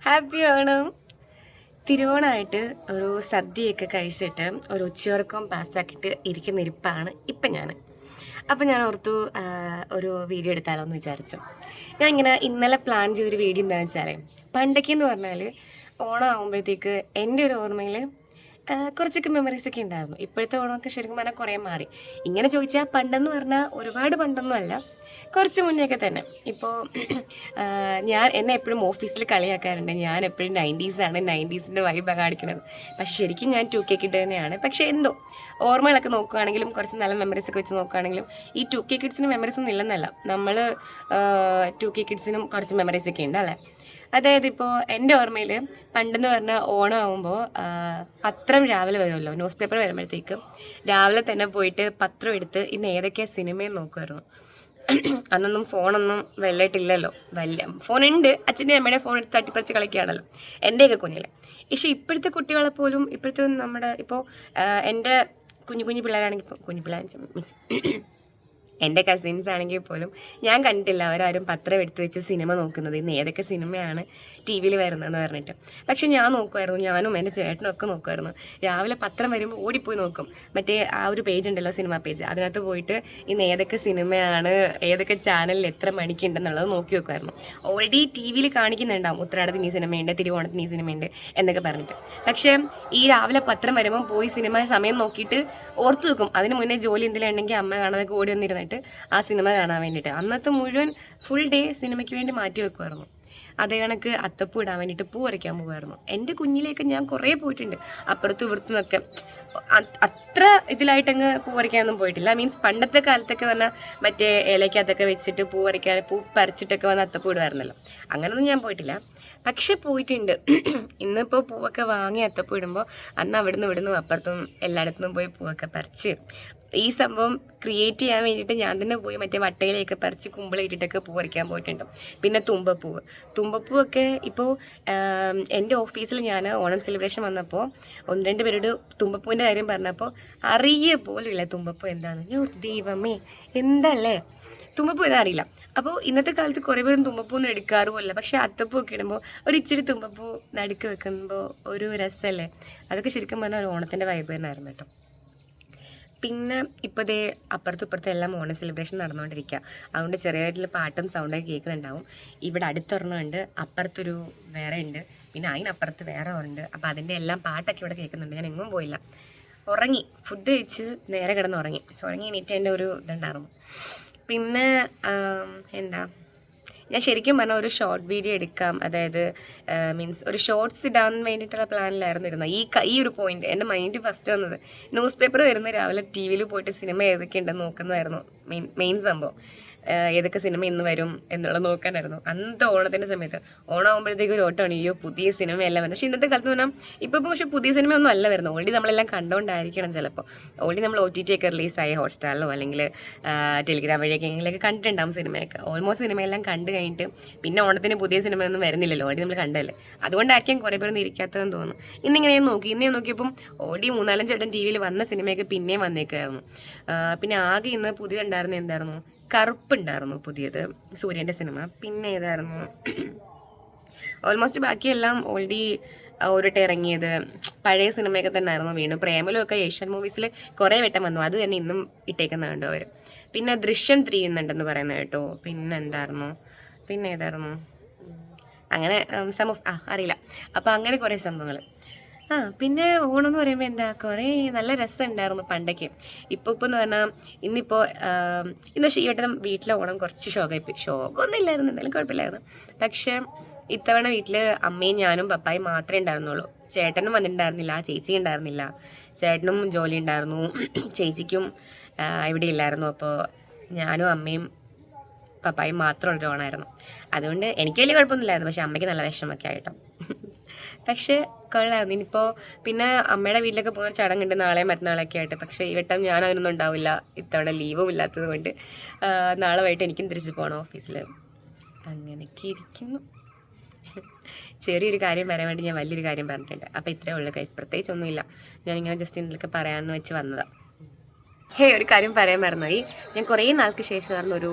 Happy Onam. തിരുവോണമായിട്ട് ഒരു സദ്യയൊക്കെ കഴിച്ചിട്ട് ഒരു ഉച്ചയുറക്കം പാസ്സാക്കിയിട്ട് ഇരിക്കുന്ന ഇരിപ്പാണ് ഇപ്പം ഞാൻ. അപ്പം ഞാൻ ഓർത്തു ഒരു വീഡിയോ എടുത്താലോ എന്ന് വിചാരിച്ചു. ഞാൻ ഇങ്ങനെ ഇന്നലെ പ്ലാൻ ചെയ്തൊരു വീഡിയോ എന്താണെന്ന് വെച്ചാൽ, പണ്ടൊക്കെയെന്ന് പറഞ്ഞാൽ ഓണം ആകുമ്പോഴത്തേക്ക് എൻ്റെ ഒരു ഓർമ്മയിൽ കുറച്ചൊക്കെ മെമ്മറീസൊക്കെ ഉണ്ടായിരുന്നു. ഇപ്പോഴത്തെ ഓണമൊക്കെ ശരിക്കും പറഞ്ഞാൽ കുറേ മാറി. ഇങ്ങനെ ചോദിച്ചാൽ പണ്ടെന്ന് പറഞ്ഞാൽ ഒരുപാട് പണ്ടൊന്നും അല്ല, കുറച്ച് മുന്നെയൊക്കെ തന്നെ. ഇപ്പോൾ എന്നെ എപ്പോഴും ഓഫീസിൽ കളിയാക്കാറുണ്ട്, ഞാൻ എപ്പോഴും 90s 90s വൈബാണ് കാണിക്കുന്നത്. പക്ഷെ ശരിക്കും ഞാൻ 2K കിഡ് തന്നെയാണ്. പക്ഷേ എന്തോ ഓർമ്മകളൊക്കെ നോക്കുകയാണെങ്കിലും കുറച്ച് നല്ല മെമ്മറീസൊക്കെ വെച്ച് നോക്കുകയാണെങ്കിലും ഈ 2K കിഡ്സിന് മെമ്മറീസ് ഒന്നും ഇല്ലെന്നല്ല, നമ്മൾ 2K കിഡ്സിനും കുറച്ച് മെമ്മറീസൊക്കെ ഉണ്ട് അല്ലേ. അതായത് ഇപ്പോൾ എൻ്റെ ഓർമ്മയിൽ പണ്ടെന്ന് പറഞ്ഞാൽ ഓണം ആകുമ്പോൾ പത്രം രാവിലെ വരുമല്ലോ, ന്യൂസ് പേപ്പർ വരുമ്പോഴത്തേക്ക് രാവിലെ തന്നെ പോയിട്ട് പത്രം എടുത്ത് ഇന്ന് ഏതൊക്കെയാണ് സിനിമയും നോക്കുമായിരുന്നു. അന്നൊന്നും ഫോണൊന്നും വലുതായിട്ടില്ലല്ലോ, വലിയ ഫോണുണ്ട്, അച്ഛൻ്റെ അമ്മയുടെ ഫോൺ എടുത്ത് തട്ടിപ്പറിച്ച് കളിക്കുകയാണല്ലോ എൻ്റെയൊക്കെ കുഞ്ഞിലെ. പക്ഷേ ഇപ്പോഴത്തെ കുട്ടികളെ പോലും ഇപ്പോഴത്തെ നമ്മുടെ ഇപ്പോൾ എൻ്റെ കുഞ്ഞു കുഞ്ഞു പിള്ളേരാണെങ്കിൽ, കുഞ്ഞു പിള്ളേർ മീൻസ് എൻ്റെ കസിൻസ് ആണെങ്കിൽ പോലും ഞാൻ കണ്ടിട്ടില്ല അവരാരും പത്രം എടുത്തു വെച്ച് സിനിമ നോക്കുന്നത്, ഇന്ന് ഏതൊക്കെ സിനിമയാണ് ടി വിയിൽ വരുന്നതെന്ന് പറഞ്ഞിട്ട്. പക്ഷെ ഞാൻ നോക്കുമായിരുന്നു, ഞാനും എൻ്റെ ചേട്ടനും ഒക്കെ നോക്കുമായിരുന്നു. രാവിലെ പത്രം വരുമ്പോൾ ഓടിപ്പോയി നോക്കും. മറ്റേ ആ ഒരു പേജ് ഉണ്ടല്ലോ, സിനിമ പേജ്, അതിനകത്ത് പോയിട്ട് ഇന്ന് ഏതൊക്കെ സിനിമയാണ്, ഏതൊക്കെ ചാനലിൽ എത്ര മണിക്കുണ്ടെന്നുള്ളത് നോക്കി വെക്കുമായിരുന്നു. ഓൾറെഡി ടി വിയിൽ കാണിക്കുന്നുണ്ടാവും ഉത്രാടത്തിന് ഈ സിനിമയുണ്ട്, തിരുവോണത്തിന് ഈ സിനിമയുണ്ട് എന്നൊക്കെ പറഞ്ഞിട്ട്. പക്ഷേ ഈ രാവിലെ പത്രം വരുമ്പോൾ പോയി സിനിമ സമയം നോക്കിയിട്ട് ഓർത്തു വെക്കും. അതിന് മുന്നേ ജോലി എന്തെങ്കിലും ഉണ്ടെങ്കിൽ അമ്മ കാണാതെ ഓടി വന്നിരുന്നിട്ട് ആ സിനിമ കാണാൻ വേണ്ടിയിട്ട് അന്നത്തെ മുഴുവൻ ഫുൾ ഡേ സിനിമയ്ക്ക് വേണ്ടി മാറ്റി വെക്കുമായിരുന്നു. അതേ കണക്ക് അത്തപ്പൂ ഇടാൻ വേണ്ടിയിട്ട് പൂ വരയ്ക്കാൻ പോകുമായിരുന്നു. എൻ്റെ കുഞ്ഞിലേക്ക് ഞാൻ കുറേ പോയിട്ടുണ്ട്, അപ്പുറത്തും ഇപ്പുറത്തുനിന്നൊക്കെ. അത്ര ഇതിലായിട്ടങ്ങ് പൂ വരയ്ക്കാനൊന്നും പോയിട്ടില്ല. മീൻസ് പണ്ടത്തെ കാലത്തൊക്കെ പറഞ്ഞാൽ മറ്റേ ഇലയ്ക്കകത്തൊക്കെ വെച്ചിട്ട് പൂ വരയ്ക്കാൻ, പൂ പറിച്ചിട്ടൊക്കെ വന്ന് അത്തപ്പൂ ഇടുമായിരുന്നല്ലോ. അങ്ങനൊന്നും ഞാൻ പോയിട്ടില്ല, പക്ഷെ പോയിട്ടുണ്ട്. ഇന്നിപ്പോൾ പൂവൊക്കെ വാങ്ങി അത്തപ്പൂ ഇടുമ്പോൾ അന്ന് അവിടുന്ന് ഇവിടുന്ന് അപ്പുറത്തും എല്ലായിടത്തുനിന്നും പോയി പൂവൊക്കെ പറിച്ച് ഈ സംഭവം ക്രിയേറ്റ് ചെയ്യാൻ വേണ്ടിയിട്ട് ഞാൻ തന്നെ പോയി മറ്റേ വട്ടയിലേക്ക് പറിച്ച് കുമ്പിളിട്ടിട്ടൊക്കെ പൂ പറിക്കാൻ പോയിട്ടുണ്ട്. പിന്നെ തുമ്പപ്പൂവൊക്കെ ഇപ്പോൾ എൻ്റെ ഓഫീസിൽ ഞാൻ ഓണം സെലിബ്രേഷൻ വന്നപ്പോൾ ഒന്ന് രണ്ട് പേരോട് തുമ്പപ്പൂവിൻ്റെ കാര്യം പറഞ്ഞപ്പോൾ അറിയ പോലും ഇല്ല തുമ്പപ്പൂ എന്താണെന്ന്. ഞാൻ ദൈവമേ എന്തല്ലേ തുമ്പപ്പൂ ഇതാ അറിയില്ല. അപ്പോൾ ഇന്നത്തെ കാലത്ത് കുറേ പേരും തുമ്പപ്പൂന്ന് എടുക്കാറുമില്ല, പക്ഷേ അത്തപ്പൂ ഒക്കെ ഇടുമ്പോൾ ഒരു ഇച്ചിരി തുമ്പപ്പൂ നടുക്ക് വെക്കുമ്പോൾ ഒരു രസമല്ലേ. അതൊക്കെ ശരിക്കും പറഞ്ഞാൽ ഒരു ഓണത്തിൻ്റെ വൈബ് തന്നെയായിരുന്നു കേട്ടോ. പിന്നെ ഇപ്പോൾ ദേ അപ്പുറത്തും ഇപ്പുറത്തും എല്ലാം ഓണം സെലിബ്രേഷൻ നടന്നുകൊണ്ടിരിക്കുക. അതുകൊണ്ട് ചെറിയതായിട്ടുള്ള പാട്ടും സൗണ്ടൊക്കെ കേൾക്കുന്നുണ്ടാവും. ഇവിടെ അടുത്തൊരെണ്ണമുണ്ട്, അപ്പുറത്തൊരു വേറെ ഉണ്ട്, പിന്നെ അതിനപ്പുറത്ത് വേറെ ഉണ്ട്. അപ്പോൾ അതിൻ്റെ എല്ലാം പാട്ടൊക്കെ ഇവിടെ കേൾക്കുന്നുണ്ട്. ഞാൻ എങ്ങും പോയില്ല, ഉറങ്ങി, ഫുഡ് കഴിച്ച് നേരെ ഉറങ്ങി എണീറ്റ് എൻ്റെ ഒരു ഇതുണ്ടായിരുന്നു. പിന്നെ എന്താ, ഞാൻ ശരിക്കും പറഞ്ഞാൽ ഒരു ഷോർട്ട് വീഡിയോ എടുക്കാം, അതായത് മീൻസ് ഒരു ഷോർട്ട്സ് ഇടാൻ വേണ്ടിയിട്ടുള്ള പ്ലാനിലായിരുന്നു ഇരുന്നത്. ഈ ഒരു പോയിന്റ് എൻ്റെ മൈൻഡ് ഫസ്റ്റ് വന്നത് ന്യൂസ് പേപ്പർ വരുന്ന രാവിലെ ടി വിയിൽ പോയിട്ട് സിനിമ ഏതൊക്കെ ഉണ്ടെന്ന് നോക്കുന്നതായിരുന്നു മെയിൻ സംഭവം. ഏതൊക്കെ സിനിമ ഇന്ന് വരും എന്നുള്ളത് നോക്കാനായിരുന്നു അന്നത്തെ ഓണത്തിൻ്റെ സമയത്ത്. ഓണമാകുമ്പോഴത്തേക്ക് ഒരു ഓട്ടമാണ്, അയ്യോ പുതിയ സിനിമയെല്ലാം വരുന്നത്. പക്ഷേ ഇന്നത്തെ കാലത്ത് പറഞ്ഞാൽ ഇപ്പോൾ പക്ഷേ പുതിയ സിനിമയൊന്നും അല്ല വരുന്നത്, ഓൾറെഡി നമ്മളെല്ലാം കണ്ടുകൊണ്ടായിരിക്കണം. ചിലപ്പോൾ ഓൾറെഡി നമ്മൾ OTT ഒക്കെ റിലീസായി ഹോട്ട്സ്റ്റാറിലോ അല്ലെങ്കിൽ ടെലിഗ്രാം വഴിയൊക്കെ എങ്കിലൊക്കെ കണ്ടിട്ടുണ്ടാകും സിനിമയൊക്കെ. ഓൾമോസ്റ്റ് സിനിമയെല്ലാം കണ്ടു കഴിഞ്ഞിട്ട് പിന്നെ ഓണത്തിന് പുതിയ സിനിമയൊന്നും വരുന്നില്ലല്ലോ, ഓൾറെഡി നമ്മൾ കണ്ടല്ലേ. അതുകൊണ്ടായിരിക്കും കുറേ പേരൊന്നും ഇരിക്കാത്തതെന്ന് തോന്നുന്നു. ഇന്നിങ്ങനെ ഇന്ന് നോക്കിയപ്പം ഓൾറെഡി 3-4 വട്ടം ടി വിയിൽ വന്ന സിനിമയൊക്കെ പിന്നെയും വന്നേക്കായിരുന്നു. പിന്നെ ആകെ ഇന്ന് പുതിയതുണ്ടായിരുന്നു, എന്തായിരുന്നു, കറുപ്പുണ്ടായിരുന്നു പുതിയത്, സൂര്യൻ്റെ സിനിമ. പിന്നെ ഏതായിരുന്നു, ഓൾമോസ്റ്റ് ബാക്കിയെല്ലാം ഓൾറെഡി ഒരിട്ട് ഇറങ്ങിയത് പഴയ സിനിമയൊക്കെ തന്നെ ആയിരുന്നു. വീണ്ടും പ്രേമലുമൊക്കെ ഏഷ്യൻ മൂവീസിൽ കുറേ വട്ടം വന്നു, അത് തന്നെ ഇന്നും ഇട്ടേക്കുന്നുണ്ട് അവർ. പിന്നെ ദൃശ്യം 3 എന്നുണ്ടെന്ന് പറയുന്നത് കേട്ടോ. പിന്നെ എന്തായിരുന്നു, പിന്നെ ഏതായിരുന്നു, അങ്ങനെ അറിയില്ല. അപ്പോൾ അങ്ങനെ കുറേ സംഭവങ്ങൾ. പിന്നെ ഓണം എന്ന് പറയുമ്പോൾ എന്താ, കുറേ നല്ല രസമുണ്ടായിരുന്നു പണ്ടൊക്കെ. ഇപ്പോൾ എന്ന് പറഞ്ഞാൽ ഇന്നിപ്പോൾ ഇന്ന് ഈ വട്ടം വീട്ടിലെ ഓണം കുറച്ച് ഷോക്കൊന്നും ഇല്ലായിരുന്നു, എന്തായാലും കുഴപ്പമില്ലായിരുന്നു. പക്ഷേ ഇത്തവണ വീട്ടിൽ അമ്മയും ഞാനും പപ്പായും മാത്രമേ ഉണ്ടായിരുന്നുള്ളൂ. ചേട്ടനും വന്നിട്ടുണ്ടായിരുന്നില്ല, ചേച്ചി ഉണ്ടായിരുന്നില്ല. ചേട്ടനും ജോലി ഉണ്ടായിരുന്നു, ചേച്ചിക്കും ഇവിടെ ഇല്ലായിരുന്നു. അപ്പോൾ ഞാനും അമ്മയും പപ്പായും മാത്രമുള്ളൊരു ഓണമായിരുന്നു. അതുകൊണ്ട് എനിക്ക് വലിയ കുഴപ്പമൊന്നുമില്ലായിരുന്നു, പക്ഷേ അമ്മയ്ക്ക് നല്ല വിഷമമൊക്കെ ആയിട്ടോ. പക്ഷേ കൊള്ളായിരുന്നു. ഇനിയിപ്പോൾ പിന്നെ അമ്മയുടെ വീട്ടിലൊക്കെ പോകുന്ന ചടങ്ങുണ്ട് നാളെ മറ്റന്നാളൊക്കെ ആയിട്ട്. പക്ഷേ ഈ വട്ടം ഞാൻ അതിനൊന്നും ഉണ്ടാവില്ല, ഇത്തവണ ലീവും ഇല്ലാത്തത് കൊണ്ട്. നാളെ വൈകിട്ട് എനിക്കും തിരിച്ച് പോകണം ഓഫീസിൽ. അങ്ങനെയൊക്കെ ഇരിക്കുന്നു. ചെറിയൊരു കാര്യം പറയാൻ വേണ്ടി ഞാൻ വലിയൊരു കാര്യം പറഞ്ഞിട്ടുണ്ട്. അപ്പോൾ ഇത്രയേ ഉള്ളൂ ഗൈസ്, പ്രത്യേകിച്ചൊന്നുമില്ല. ഞാനിങ്ങനെ ജസ്റ്റ് ഇതിലൊക്കെ പറയാമെന്ന് വെച്ച് വന്നതാണ്. ഒരു കാര്യം പറയാൻ മറന്നുപോയി. ഞാൻ കുറേ നാൾക്ക് ശേഷം ഒരു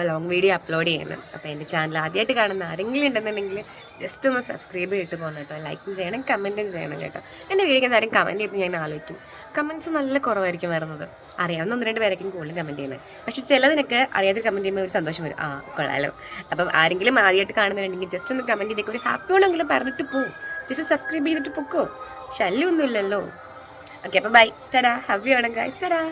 ലോങ് വീഡിയോ അപ്ലോഡ് ചെയ്യുന്നത്. അപ്പോൾ എൻ്റെ ചാനൽ ആദ്യമായിട്ട് കാണുന്ന ആരെങ്കിലും ഉണ്ടെന്നുണ്ടെങ്കിൽ ജസ്റ്റ് ഒന്ന് സബ്സ്ക്രൈബ് ചെയ്തിട്ട് പോകണം കേട്ടോ. ലൈക്ക് ചെയ്യണം, കമൻറ്റും ചെയ്യണം കേട്ടോ. എൻ്റെ വീഡിയോക്ക് എന്തായാലും കമൻറ്റ് ചെയ്ത് ഞാൻ ആലോചിക്കും. കമൻറ്റ്സ് നല്ല കുറവായിരിക്കും വരുന്നത്. അറിയാവുന്ന 1-2 പേരൊക്കെ കൂടുതലും കമൻറ്റ് ചെയ്യുന്നത്. പക്ഷേ ചിലതിനൊക്കെ അറിയാതെ കമൻറ്റ് ചെയ്യുമ്പോൾ ഒരു സന്തോഷം വരും. കൊള്ളാലോ. അപ്പം ആരെങ്കിലും ആദ്യമായിട്ട് കാണുന്നുണ്ടെങ്കിൽ ജസ്റ്റ് ഒന്ന് കമൻറ്റ് ചെയ്തേക്ക്, ഒരു ഹാപ്പി ആണെങ്കിലും പറഞ്ഞിട്ട് പോവും. ജസ്റ്റ് സബ്സ്ക്രൈബ് ചെയ്തിട്ട് പൊക്കോ, ശല്യമൊന്നുമില്ലല്ലോ. ഓക്കെ, അപ്പോൾ ബൈ, ടാ, ഹാപ്പി ആണ് ഗൈസ്, ടാ.